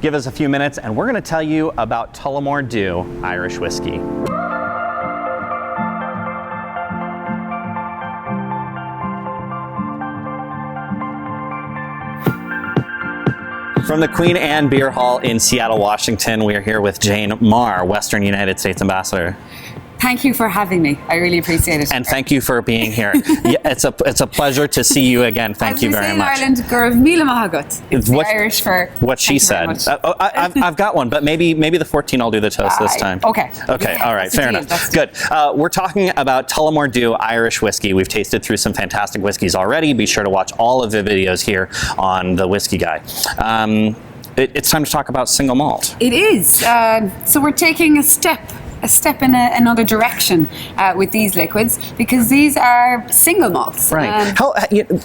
Give us a few minutes and we're going to tell you about Tullamore Dew Irish whiskey. From the Queen Anne Beer Hall in Seattle, Washington, we are here with Jane Maher, Western United States Ambassador. Thank you for having me. I really appreciate it. And thank you for being here. Yeah, it's a pleasure to see you again. Thank you very much. In Ireland, Gurv Mila Mahagut. It's Irish for what she said. I've got one, but maybe the 14 I'll do the toast this time. Okay. Okay. All right. Fair enough. Good. We're talking about Tullamore Dew Irish whiskey. We've tasted through some fantastic whiskeys already. Be sure to watch all of the videos here on the Whisky Guy. It's time to talk about single malt. It is. So we're taking a step in another direction with these liquids, because these are single malts. Right.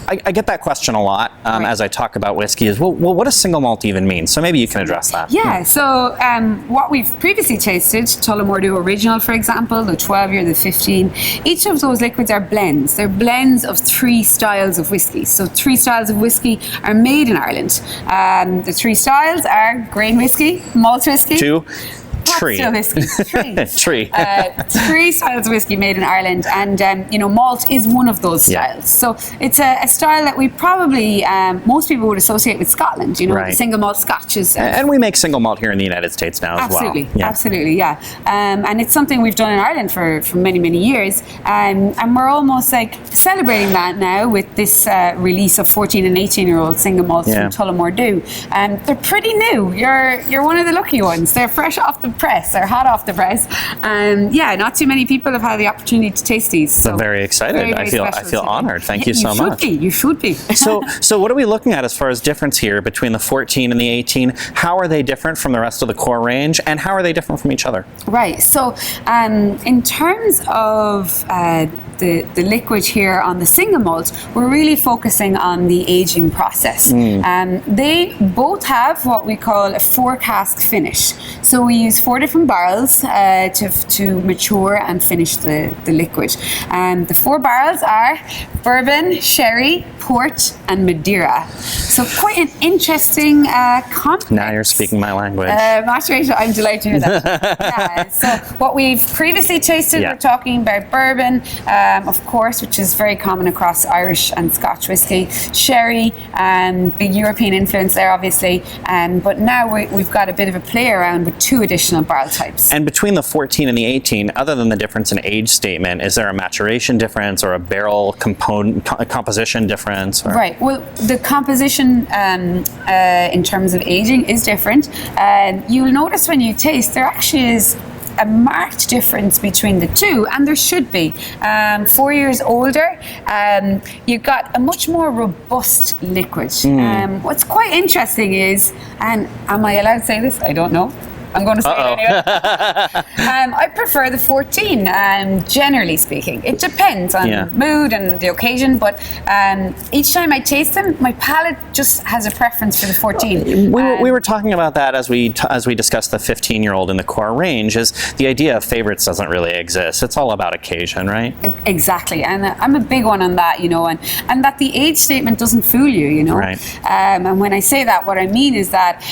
I get that question a lot as I talk about whiskey is, well, what does single malt even mean? So maybe you can address that. Yeah, so what we've previously tasted, Tullamore Dew Original, for example, the 12-year, the 15, each of those liquids are blends. They're blends of 3 styles of whiskey. So 3 styles of whiskey are made in Ireland. The 3 styles are grain whiskey, malt whiskey, Tree. Tree. 3 styles of whiskey made in Ireland, and malt is one of those styles. So it's a style that we probably most people would associate with Scotland. The single malt scotches. And we make single malt here in the United States now as well. Absolutely, yeah. And it's something we've done in Ireland for many, many years, and we're almost like celebrating that now with this release of 14 and 18-year-old single malts from Tullamore Dew. They're pretty new. You're one of the lucky ones. They're fresh off the press, or hot off the press. Not too many people have had the opportunity to taste these. So I'm very excited. Very, very I feel honored. Thank you so much. You should be. So what are we looking at as far as difference here between the 14 and the 18? How are they different from the rest of the core range, and how are they different from each other? Right. So in terms of the liquid here on the single malt, we're really focusing on the aging process. They both have what we call a 4-cask finish. So we use 4 different barrels to mature and finish the liquid. The 4 barrels are bourbon, sherry, port, and Madeira. So quite an interesting complex. Now you're speaking my language. I'm delighted to hear that. So what we've previously tasted, we're talking about bourbon, of course, which is very common across Irish and Scotch whiskey. Sherry, big European influence there, obviously. But now we've got a bit of a play around with 2 additional barrel types. And between the 14 and the 18, other than the difference in age statement, is there a maturation difference or a barrel composition difference? Or? Right. Well, the composition in terms of aging is different. You'll notice when you taste, there actually is a marked difference between the 2, and there should be. 4 years older, you've got a much more robust liquid. What's quite interesting is, and am I allowed to say this? I don't know. I'm going to say it anyway. I prefer the 14, generally speaking. It depends on the mood and the occasion, but each time I taste them, my palate just has a preference for the 14. We were talking about that as we discussed the 15-year-old in the core range, is the idea of favorites doesn't really exist. It's all about occasion, right? Exactly, and I'm a big one on that, and that the age statement doesn't fool you, Right. And when I say that, what I mean is that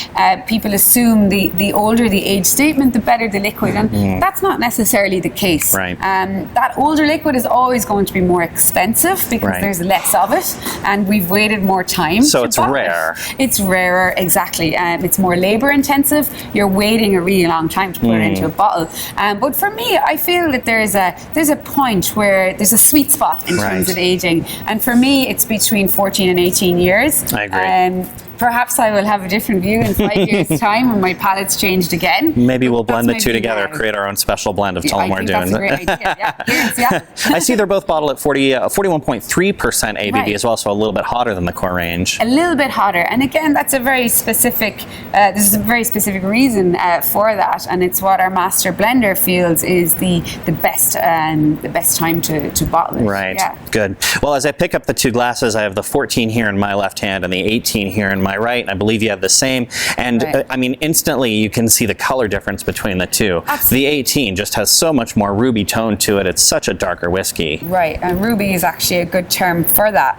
people assume the older the age statement, the better the liquid, and that's not necessarily the case. Right. That older liquid is always going to be more expensive because there's less of it, and we've waited more time. So it's rare. It's rarer, exactly. It's more labor intensive. You're waiting a really long time to put it into a bottle. But for me, I feel that there's a point where there's a sweet spot in terms of aging, and for me, it's between 14 and 18 years. I agree. Perhaps I will have a different view in 5 years' time when my palate's changed again. Maybe we'll blend the 2 togetore, create our own special blend of Tullamore Dew. That's a great idea. I see they're both bottled at 41.3% ABV as well, so a little bit hotter than the core range. A little bit hotter, and again, that's a very specific. This is a very specific reason for that, and it's what our master blender feels is the best time to bottle it. Right. Yeah. Good. Well, as I pick up the 2 glasses, I have the 14 here in my left hand and the 18 here in my right, and I believe you have the same. And Right. I mean, instantly you can see the color difference between the two. Absolutely. The 18 just has so much more ruby tone to it. It's such a darker whiskey. Right, and ruby is actually a good term for that.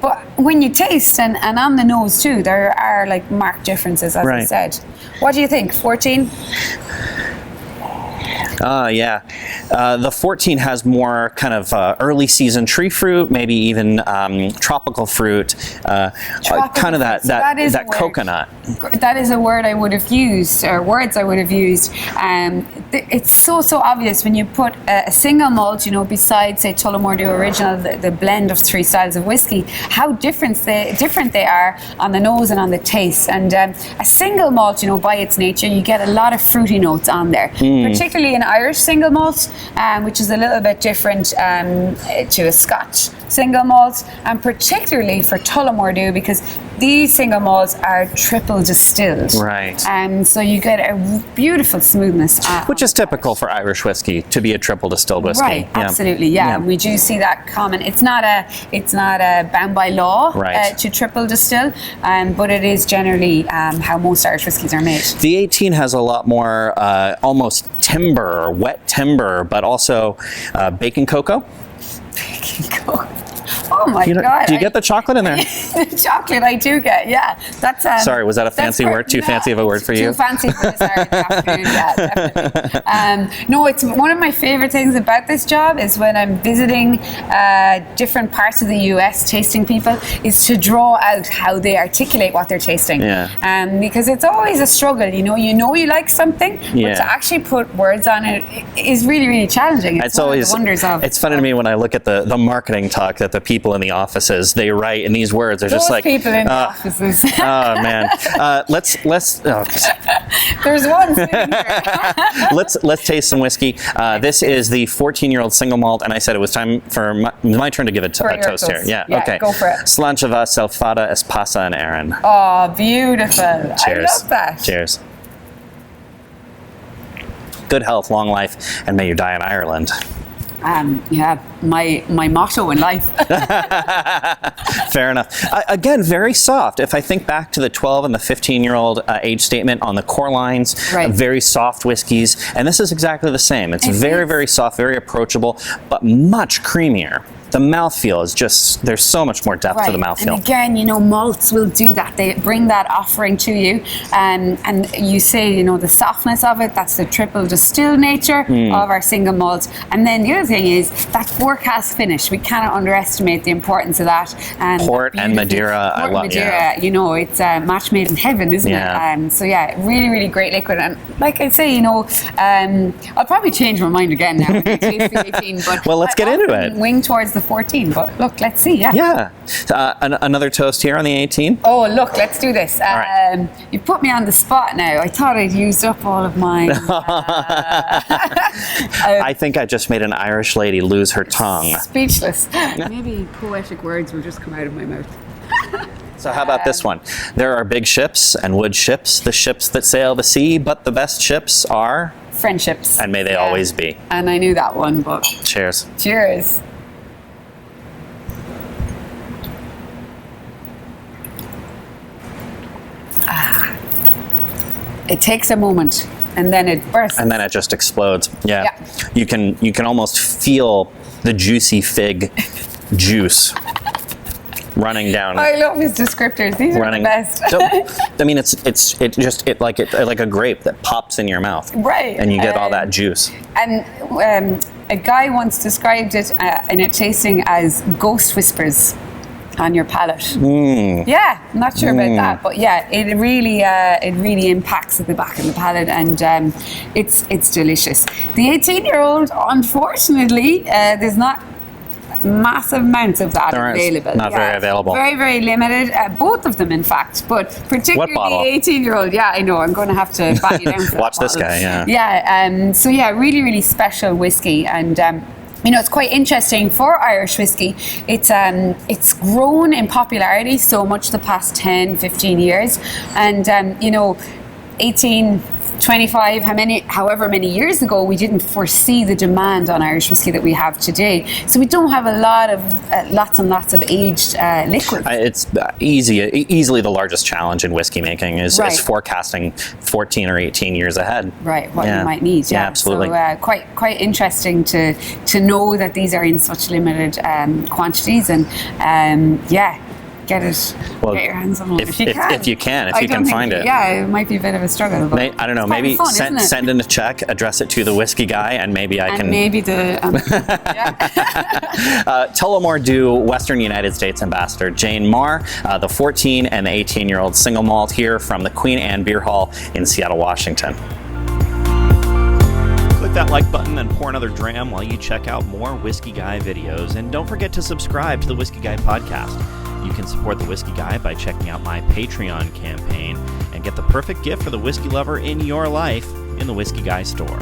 But when you taste and on the nose too, there are like marked differences, as I said. What do you think? 14? Yeah. The 14 has more kind of early season tree fruit, maybe even tropical fruit, kind of that coconut. That is a word I would have used, or words I would have used. It's so obvious when you put a single malt, you know, beside, say, Tullamore Dew Original, the blend of 3 styles of whiskey, how different they are on the nose and on the taste. And a single malt, you know, by its nature, you get a lot of fruity notes on there, particularly an Irish single malt, which is a little bit different to a Scotch single malt, and particularly for Tullamore Dew, because these single malts are triple distilled. Right. So you get a beautiful smoothness. Which is typical for Irish whiskey, to be a triple distilled whiskey. Right, absolutely, yeah. We do see that common. It's not a bound by law to triple distill, but it is generally how most Irish whiskies are made. The 18 has a lot more almost timber, wet timber, but also baking cocoa. Baking cocoa. Oh my God. Do you get the chocolate in there? Chocolate I do get, yeah. That's sorry, was that a fancy word? Too fancy of a word for you? Too fancy for this Irish afternoon, yeah, definitely. No, it's one of my favorite things about this job is when I'm visiting different parts of the US tasting people, is to draw out how they articulate what they're tasting. Yeah. Because it's always a struggle, you know you like something, but to actually put words on it is really, really challenging. It's one of the wonders of it's funny to me when I look at the marketing talk that the people in the offices they write, and these words are just like people in the offices. Oh man, let's There's one sitting here. let's taste some whiskey. This is the 14-year-old single malt, and I said it was time for my turn to give it a toast here. Yeah, okay. Go for it. Slanchava, Selfada, Espasa, and Aaron. Oh, beautiful. Cheers. I love that. Cheers. Good health, long life, and may you die in Ireland. Yeah, my motto in life. Fair enough. Again, very soft. If I think back to the 12 and the 15-year-old age statement on the core lines, very soft whiskeys, and this is exactly the same. It's very, very soft, very approachable, but much creamier. The mouthfeel is just, there's so much more depth to the mouthfeel. And again, you know, malts will do that. They bring that offering to you. And you say, you know, the softness of it, that's the triple distilled nature of our single malts. And then the other thing is that 4-cask finish. We cannot underestimate the importance of that. Port and Madeira, I love Madeira, you know, it's a match made in heaven, isn't it? So yeah, really, really great liquid. And like I say, you know, I'll probably change my mind again now when I taste the 18. But well, let's get into it. Wing towards the 14, but look, let's see. Another toast here on the 18. Oh, look, let's do this. Right. You put me on the spot now. I thought I'd used up all of mine. I think I just made an Irish lady lose her tongue. Speechless. Maybe poetic words will just come out of my mouth. So how about this one? There are big ships and wood ships, the ships that sail the sea, but the best ships are friendships. And may they always be. And I knew that one, but cheers. Cheers. It takes a moment and then it bursts. And then it just explodes. Yeah. You can almost feel the juicy fig juice running down. I love his descriptors. These are the best. I mean, it's like a grape that pops in your mouth. Right. And you get all that juice. And a guy once described it in a tasting as ghost whispers on your palate. Yeah, I'm not sure about that, but yeah, it really impacts at the back of the palate, and it's delicious. The 18-year-old, unfortunately, there's not massive amounts of that available. Not very available. Very, very limited. Both of them, in fact, but particularly the 18-year-old. Yeah, I know. I'm going to have to back you down for Watch this guy. Yeah. Yeah. So yeah, really, really special whiskey, and you know, it's quite interesting for Irish whiskey. It's grown in popularity so much the past 10, 15 years. And, you know, 18, 25, however many years ago, we didn't foresee the demand on Irish whiskey that we have today. So we don't have a lot of lots and lots of aged liquid. It's easily the largest challenge in whiskey making is forecasting 14 or 18 years ahead. Right, what you might need. Yeah, absolutely. So quite interesting to know that these are in such limited quantities, and get your hands on one if you can find it. Yeah, it might be a bit of a struggle. But I don't know. Maybe send in a check, address it to the Whisky Guy, and maybe I can. Maybe the Tullamore Dew Western United States Ambassador Jane Maher, the 14 and the 18-year-old single malt here from the Queen Anne Beer Hall in Seattle, Washington. Click that like button and pour another dram while you check out more Whisky Guy videos, and don't forget to subscribe to the Whisky Guy podcast. You can support the Whisky Guy by checking out my Patreon campaign and get the perfect gift for the whiskey lover in your life in the Whisky Guy store.